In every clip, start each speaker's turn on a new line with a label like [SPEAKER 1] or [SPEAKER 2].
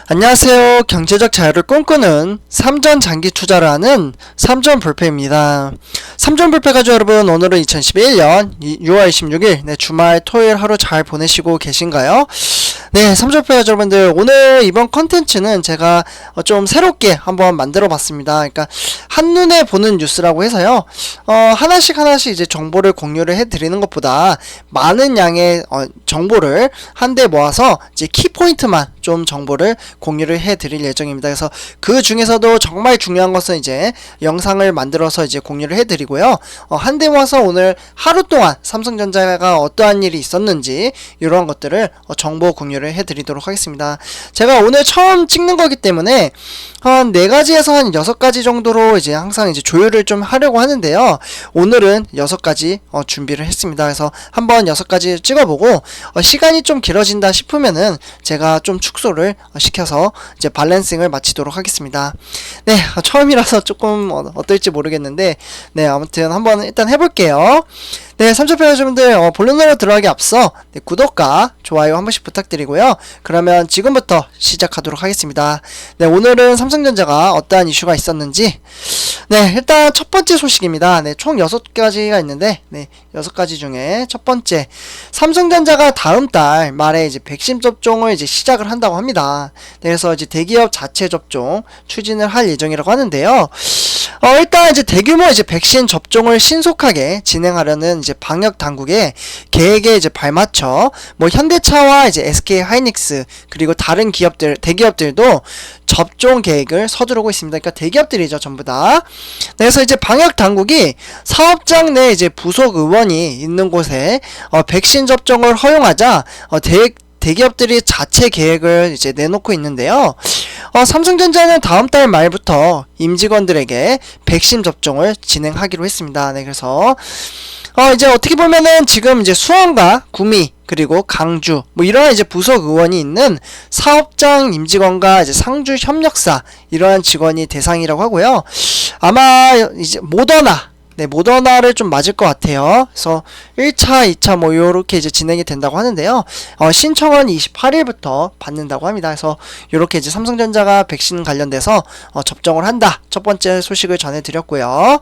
[SPEAKER 1] 안녕하세요. 경제적 자유를 꿈꾸는 삼전 장기 투자를 하는 삼전 불패입니다. 삼전 불패 가족 여러분, 오늘은 2011년 6월 26일 주말 토요일 하루 잘 보내시고 계신가요? 네, 삼전 불패 가족 여러분들, 오늘 이번 컨텐츠는 제가 좀 새롭게 한번 만들어 봤습니다. 그러니까 한눈에 보는 뉴스라고 해서요. 하나씩 이제 정보를 공유를 해 드리는 것보다 많은 양의 정보를 한데 모아서 이제 키포인트만 좀 정보를 공유를 해 드릴 예정입니다. 그래서 그 중에서도 정말 중요한 것은 이제 영상을 만들어서 이제 공유를 해 드리고요. 한데 모아서 오늘 하루 동안 삼성전자가 어떠한 일이 있었는지 이런 것들을 정보 공유를 해 드리도록 하겠습니다. 제가 오늘 처음 찍는 거기 때문에 한 4가지에서 한 6가지 정도로 이제 항상 이제 조율을 좀 하려고 하는데요. 오늘은 6가지 준비를 했습니다. 그래서 한번 6가지 찍어보고 시간이 좀 길어진다 싶으면은 제가 좀 축소를 시켜서 이제 밸런싱을 마치도록 하겠습니다. 네, 처음이라서 조금 어떨지 모르겠는데, 네, 아무튼 한번 일단 해볼게요. 네, 삼촌 여러분들, 본론으로 들어가기 앞서 구독과 좋아요 한 번씩 부탁드리고요. 그러면 지금부터 시작하도록 하겠습니다. 네, 오늘은 삼성전자가 어떠한 이슈가 있었는지, 네, 일단 첫 번째 소식입니다. 네, 총 6가지가 있는데, 네, 6가지 중에 첫 번째, 삼성전자가 다음 달 말에 이제 백신 접종을 이제 시작을 한다고 합니다. 네, 그래서 이제 대기업 자체 접종 추진을 할 예정이라고 하는데요. 일단 이제 대규모 이제 백신 접종을 신속하게 진행하려는 이제 방역 당국의 계획에 이제 발맞춰 뭐 현대차와 이제 SK 하이닉스 그리고 다른 기업들, 대기업들도 접종 계획을 서두르고 있습니다. 그러니까 대기업들이죠, 전부 다. 네, 그래서 이제 방역 당국이 사업장 내 이제 부속 의원이 있는 곳에 백신 접종을 허용하자 대기업들이 자체 계획을 이제 내놓고 있는데요. 삼성전자는 다음 달 말부터 임직원들에게 백신 접종을 진행하기로 했습니다. 네, 그래서 이제 어떻게 보면은 지금 이제 수원과 구미 그리고 강주 뭐 이러한 이제 부속 의원이 있는 사업장 임직원과 이제 상주 협력사 이러한 직원이 대상이라고 하고요. 아마 이제 모더나를 좀 맞을 것 같아요. 그래서 1차, 2차 뭐 요렇게 이제 진행이 된다고 하는데요. 신청은 28일부터 받는다고 합니다. 그래서 요렇게 이제 삼성전자가 백신 관련돼서 접종을 한다. 첫 번째 소식을 전해드렸고요.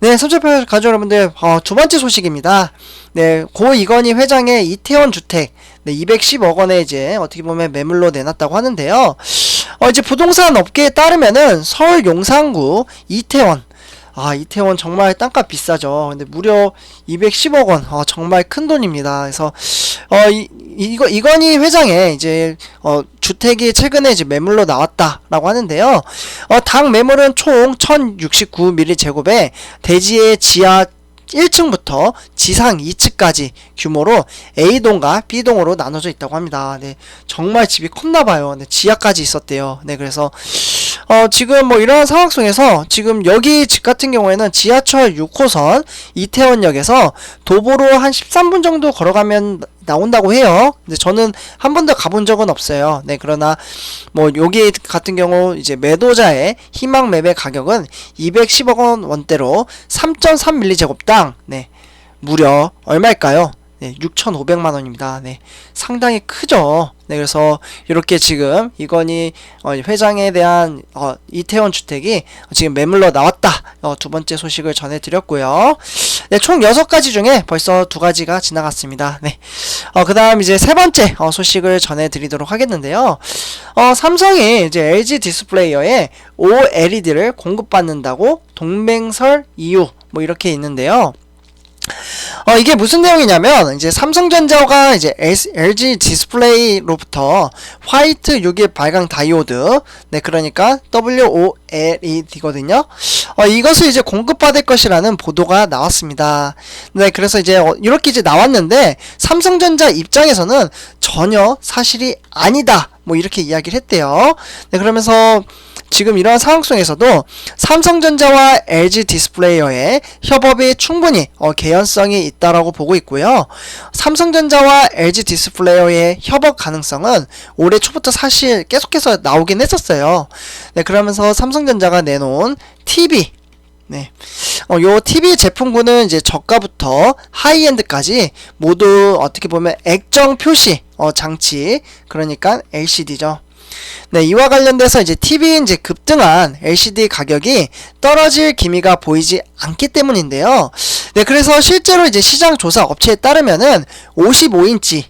[SPEAKER 1] 네, 삼성전자 가족 여러분들, 두 번째 소식입니다. 네, 고 이건희 회장의 이태원 주택, 네, 210억 원에 이제 어떻게 보면 매물로 내놨다고 하는데요. 이제 부동산 업계에 따르면은 서울 용산구 이태원, 이태원 정말 땅값 비싸죠. 근데 무려 210억 원, 정말 큰 돈입니다. 그래서, 이건희 회장의 이제, 주택이 최근에 이제 매물로 나왔다라고 하는데요. 당 매물은 총 1069mm 제곱에 대지의 지하 1층부터 지상 2층까지 규모로 A동과 B동으로 나눠져 있다고 합니다. 네, 정말 집이 컸나봐요. 네, 지하까지 있었대요. 네, 그래서, 지금 뭐 이러한 상황 속에서 지금 여기 집 같은 경우에는 지하철 6호선 이태원역에서 도보로 한 13분 정도 걸어가면 나온다고 해요. 근데 저는 한 번도 가본 적은 없어요. 네, 그러나 뭐 여기 같은 경우 이제 매도자의 희망 매매 가격은 210억 원대로 3.3mm 제곱당 네, 무려 얼마일까요? 네, 6,500만 원입니다. 네, 상당히 크죠. 네, 그래서 이렇게 지금 이건희 회장에 대한 이태원 주택이 지금 매물로 나왔다. 두 번째 소식을 전해드렸고요. 네, 총 6가지 중에 벌써 2가지가 지나갔습니다. 네, 그 다음 이제 세 번째 소식을 전해드리도록 하겠는데요. 삼성이 이제 LG 디스플레이어에 OLED를 공급받는다고 동맹설 이유 뭐 이렇게 있는데요. 이게 무슨 내용이냐면, 이제 삼성전자가 이제 LG 디스플레이로부터 화이트 6일 발광 다이오드, 네, 그러니까 WOLED거든요. 이것을 이제 공급받을 것이라는 보도가 나왔습니다. 네, 그래서 이제 이렇게 이제 나왔는데, 삼성전자 입장에서는 전혀 사실이 아니다. 뭐 이렇게 이야기를 했대요. 네, 그러면서 지금 이러한 상황 속에서도 삼성전자와 LG 디스플레이어의 협업이 충분히 개연성이 있다라고 보고 있고요. 삼성전자와 LG 디스플레이어의 협업 가능성은 올해 초부터 사실 계속해서 나오긴 했었어요. 네, 그러면서 삼성전자가 내놓은 TV, 네, 요 TV 제품군은 이제 저가부터 하이엔드까지 모두 어떻게 보면 액정 표시 장치, 그러니까 LCD죠. 네, 이와 관련돼서 이제 TV 이제 급등한 LCD 가격이 떨어질 기미가 보이지 않기 때문인데요. 네, 그래서 실제로 이제 시장 조사 업체에 따르면은 55인치,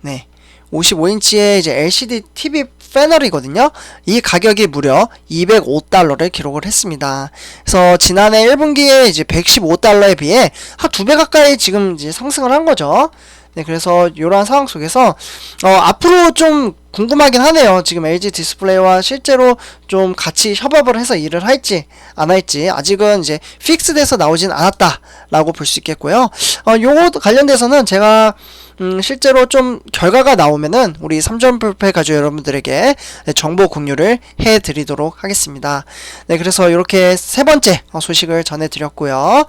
[SPEAKER 1] 네, 55인치의 이제 LCD TV 패널이거든요. 이 가격이 무려 205달러를 기록을 했습니다. 그래서 지난해 1분기에 이제 115달러에 비해 한 2배 가까이 지금 이제 상승을 한 거죠. 네, 그래서 이러한 상황 속에서 앞으로 좀 궁금하긴 하네요. 지금 LG 디스플레이와 실제로 좀 같이 협업을 해서 일을 할지 안 할지 아직은 이제 픽스돼서 나오진 않았다라고 볼 수 있겠고요. 요거 관련돼서는 제가 실제로 좀 결과가 나오면은 우리 3점 불패 가족 여러분들에게 정보 공유를 해드리도록 하겠습니다. 네, 그래서 이렇게 세 번째 소식을 전해드렸고요.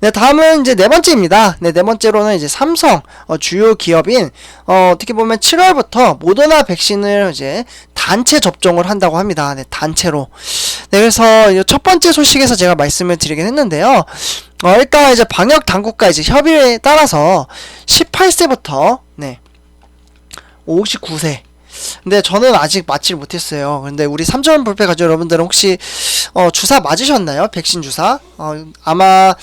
[SPEAKER 1] 네, 다음은 이제 네 번째입니다. 네, 네 번째로는 이제 삼성 주요 기업인 어떻게 보면 7월부터 모더나 백신을 이제 단체 접종을 한다고 합니다. 네, 단체로. 네, 그래서 첫 번째 소식에서 제가 말씀을 드리긴 했는데요. 일단 이제 방역 당국과 이제 협의에 따라서 18세부터 네, 59세. 근데 저는 아직 맞지를 못했어요. 근데 우리 3점 불패 가족 여러분들은 혹시 주사 맞으셨나요? 백신 주사? 아마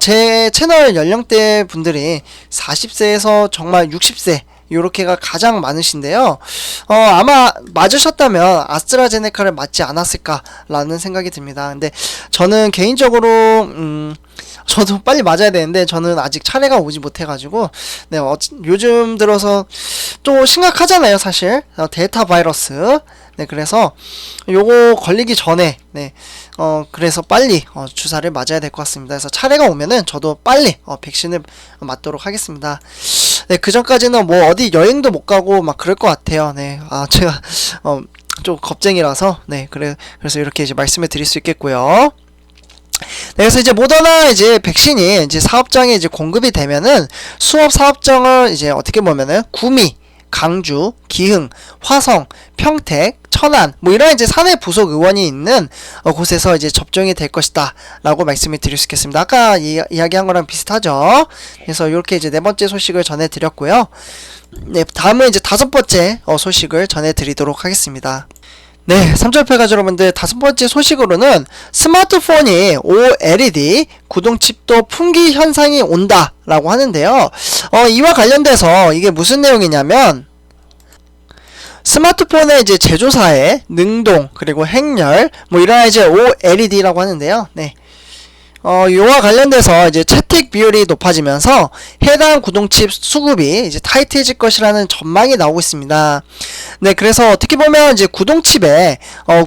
[SPEAKER 1] 제 채널 연령대 분들이 40세에서 정말 60세 요렇게가 가장 많으신데요. 아마 맞으셨다면 아스트라제네카를 맞지 않았을까라는 생각이 듭니다. 근데 저는 개인적으로 저도 빨리 맞아야 되는데 저는 아직 차례가 오지 못해가지고 네, 요즘 들어서 또 심각하잖아요, 사실. 델타 바이러스. 네, 그래서 요거 걸리기 전에 네, 그래서 빨리 주사를 맞아야 될 것 같습니다. 그래서 차례가 오면은 저도 빨리 백신을 맞도록 하겠습니다. 네, 그 전까지는 뭐 어디 여행도 못 가고 막 그럴 것 같아요. 네, 제가 좀 겁쟁이라서 네, 그래서 이렇게 이제 말씀을 드릴 수 있겠고요. 네, 그래서 이제 모더나 이제 백신이 이제 사업장에 이제 공급이 되면은 수업 사업장을 이제 어떻게 보면은 구미, 강주, 기흥, 화성, 평택, 천안 뭐 이런 이제 사내 부속 의원이 있는 곳에서 이제 접종이 될 것이다 라고 말씀을 드릴 수 있겠습니다. 아까 이야기한 거랑 비슷하죠. 그래서 이렇게 이제 네 번째 소식을 전해드렸고요. 네, 다음은 이제 다섯 번째 소식을 전해드리도록 하겠습니다. 네, 3절패 가족 여러분들, 다섯 번째 소식으로는 스마트폰이 OLED 구동칩도 품귀 현상이 온다 라고 하는데요. 이와 관련돼서 이게 무슨 내용이냐면 스마트폰의 이제 제조사의 능동 그리고 행렬 뭐 이런 이제 OLED라고 하는데요. 네. 요와 관련돼서 이제 채택 비율이 높아지면서 해당 구동칩 수급이 이제 타이트해질 것이라는 전망이 나오고 있습니다. 네, 그래서 어떻게 보면 이제 구동칩의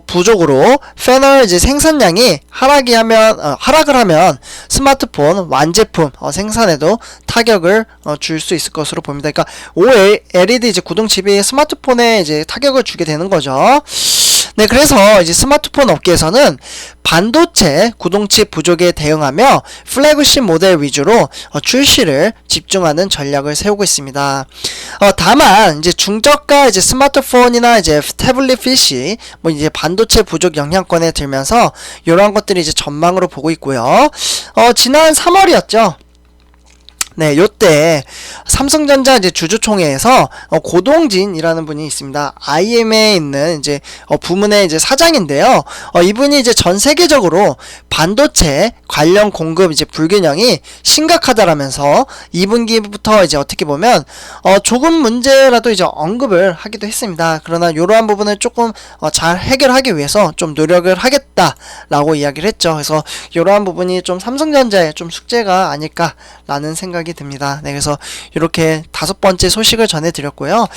[SPEAKER 1] 부족으로 패널 이제 생산량이 하락을 하면 스마트폰 완제품 생산에도 타격을 줄 수 있을 것으로 봅니다. 그러니까 OLED 이제 구동칩이 스마트폰에 이제 타격을 주게 되는 거죠. 네, 그래서 이제 스마트폰 업계에서는 반도체 구동칩 부족에 대응하며 플래그십 모델 위주로 출시를 집중하는 전략을 세우고 있습니다. 다만 이제 중저가 이제 스마트폰이나 이제 태블릿 PC 뭐 이제 반도체 부족 영향권에 들면서 이러한 것들이 이제 전망으로 보고 있고요. 지난 3월이었죠. 네, 요때 삼성전자 이제 주주총회에서 고동진이라는 분이 있습니다. IM에 있는 이제 부문의 이제 사장인데요. 이분이 이제 전 세계적으로 반도체 관련 공급 이제 불균형이 심각하다라면서 2분기부터 이제 어떻게 보면 조금 문제라도 이제 언급을 하기도 했습니다. 그러나 이러한 부분을 조금 잘 해결하기 위해서 좀 노력을 하겠다라고 이야기를 했죠. 그래서 이러한 부분이 좀 삼성전자의 좀 숙제가 아닐까라는 생각이 듭니다. 네, 그래서 이렇게 다섯 번째 소식을 전해드렸고요.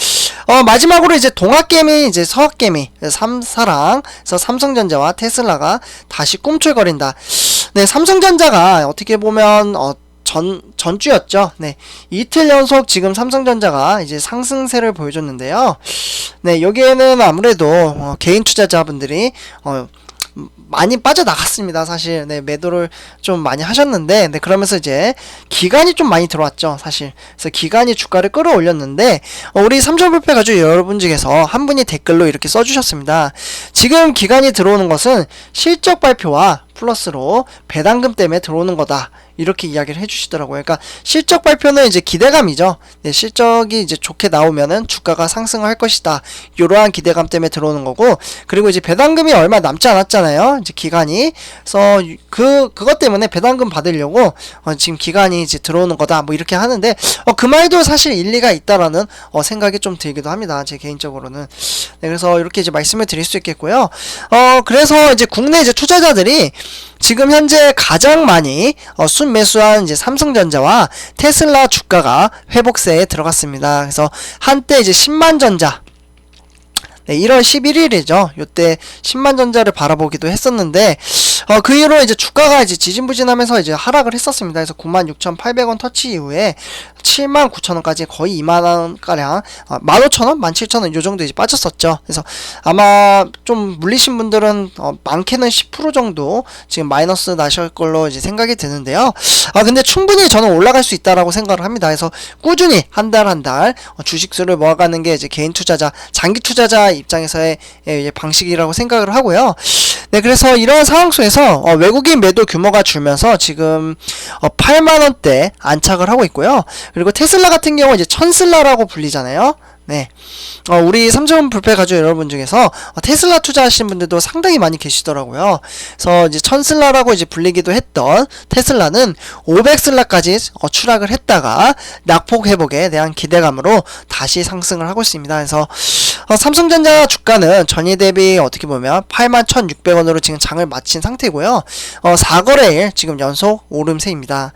[SPEAKER 1] 마지막으로 이제 동학개미 이제 서학개미 3사랑 그래서 삼성전자와 테슬라가 다시 꿈틀거린다. 네, 삼성전자가 어떻게 보면 전주였죠. 네, 이틀 연속 지금 삼성전자가 이제 상승세를 보여줬는데요. 네, 여기에는 아무래도 개인 투자자분들이 많이 빠져나갔습니다. 사실 사실. 네, 매도를 좀 많이 하셨는데, 네, 그러면서 이제 기관이 좀 많이 들어왔죠. 사실. 그래서 기관이 주가를 끌어올렸는데, 우리 삼성불패 가족 여러분 중에서 한 분이 댓글로 이렇게 써주셨습니다. 지금 기관이 들어오는 것은 실적 발표와 플러스로 배당금 때문에 들어오는 거다. 이렇게 이야기를 해주시더라고요. 그러니까 실적 발표는 이제 기대감이죠. 네, 실적이 이제 좋게 나오면은 주가가 상승할 것이다. 이러한 기대감 때문에 들어오는 거고, 그리고 이제 배당금이 얼마 남지 않았잖아요. 이제 기간이. 그래서 그것 때문에 배당금 받으려고 지금 기간이 이제 들어오는 거다. 뭐 이렇게 하는데 그 말도 사실 일리가 있다라는 생각이 좀 들기도 합니다. 제 개인적으로는. 네, 그래서 이렇게 이제 말씀을 드릴 수 있겠고요. 그래서 이제 국내 이제 투자자들이 지금 현재 가장 많이 순매수한 이제 삼성전자와 테슬라 주가가 회복세에 들어갔습니다. 그래서 한때 이제 10만전자, 네, 1월 11일이죠. 요때 10만전자를 바라보기도 했었는데, 그 이후로 이제 주가가 이제 지진부진하면서 이제 하락을 했었습니다. 그래서 96,800원 터치 이후에 79,000원까지 거의 2만원가량, 15,000원? 17,000원 요 정도 이제 빠졌었죠. 그래서 아마 좀 물리신 분들은, 많게는 10% 정도 지금 마이너스 나실 걸로 이제 생각이 드는데요. 근데 충분히 저는 올라갈 수 있다라고 생각을 합니다. 그래서 꾸준히 한 달 한 달 주식수를 모아가는 게 이제 개인 투자자, 장기 투자자 입장에서의 방식이라고 생각을 하고요. 네, 그래서 이런 상황 속에서 외국인 매도 규모가 줄면서 지금 8만원대 안착을 하고 있고요. 그리고 테슬라 같은 경우 이제 천슬라라고 불리잖아요. 네. 우리 삼성 불패 가족 여러분 중에서 테슬라 투자하시는 분들도 상당히 많이 계시더라고요. 그래서 이제 천슬라라고 이제 불리기도 했던 테슬라는 500슬라까지 추락을 했다가 낙폭 회복에 대한 기대감으로 다시 상승을 하고 있습니다. 그래서 삼성전자 주가는 전일 대비 어떻게 보면 81,600원으로 지금 장을 마친 상태고요. 4거래일 지금 연속 오름세입니다.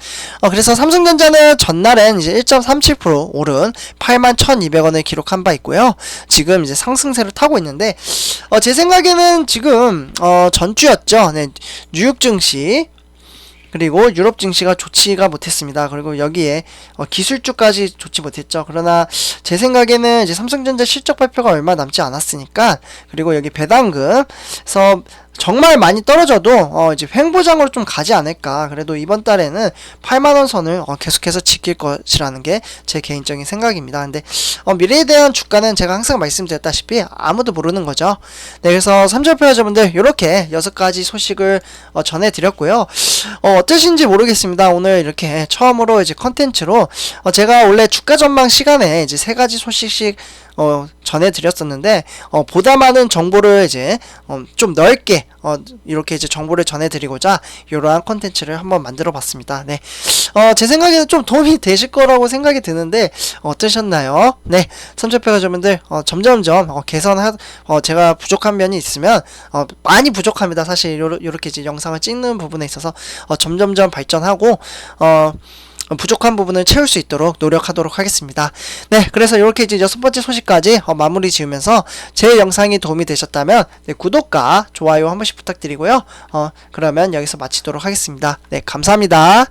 [SPEAKER 1] 그래서 삼성전자는 전날엔 이제 1.37% 오른 81,200원을 기록한 바 있고요. 지금 이제 상승세를 타고 있는데, 제 생각에는 지금 전주였죠. 네, 뉴욕 증시 그리고 유럽 증시가 좋지가 못했습니다. 그리고 여기에 기술주까지 좋지 못했죠. 그러나 제 생각에는 이제 삼성전자 실적 발표가 얼마 남지 않았으니까, 그리고 여기 배당금에서 정말 많이 떨어져도 이제 횡보장으로 좀 가지 않을까. 그래도 이번 달에는 8만원 선을 계속해서 지킬 것이라는 게 제 개인적인 생각입니다. 근데 미래에 대한 주가는 제가 항상 말씀드렸다시피 아무도 모르는 거죠. 네, 그래서 삼성표 여러분들 이렇게 6가지 소식을 전해드렸고요. 어떠신지 모르겠습니다. 오늘 이렇게 처음으로 이제 컨텐츠로 제가 원래 주가 전망 시간에 이제 3가지 소식씩 전해드렸었는데, 보다 많은 정보를 이제 좀 넓게 이렇게 이제 정보를 전해드리고자 이러한 컨텐츠를 한번 만들어 봤습니다. 네, 제 생각에는 좀 도움이 되실 거라고 생각이 드는데 어떠셨나요? 네, 삼촌표 가족분들 점점점 제가 부족한 면이 있으면 많이 부족합니다. 사실 요렇게 이제 영상을 찍는 부분에 있어서 점점점 발전하고 부족한 부분을 채울 수 있도록 노력하도록 하겠습니다. 네, 그래서 이렇게 이제 6번째 소식까지 마무리 지으면서 제 영상이 도움이 되셨다면 네, 구독과 좋아요 한 번씩 부탁드리고요. 그러면 여기서 마치도록 하겠습니다. 네, 감사합니다.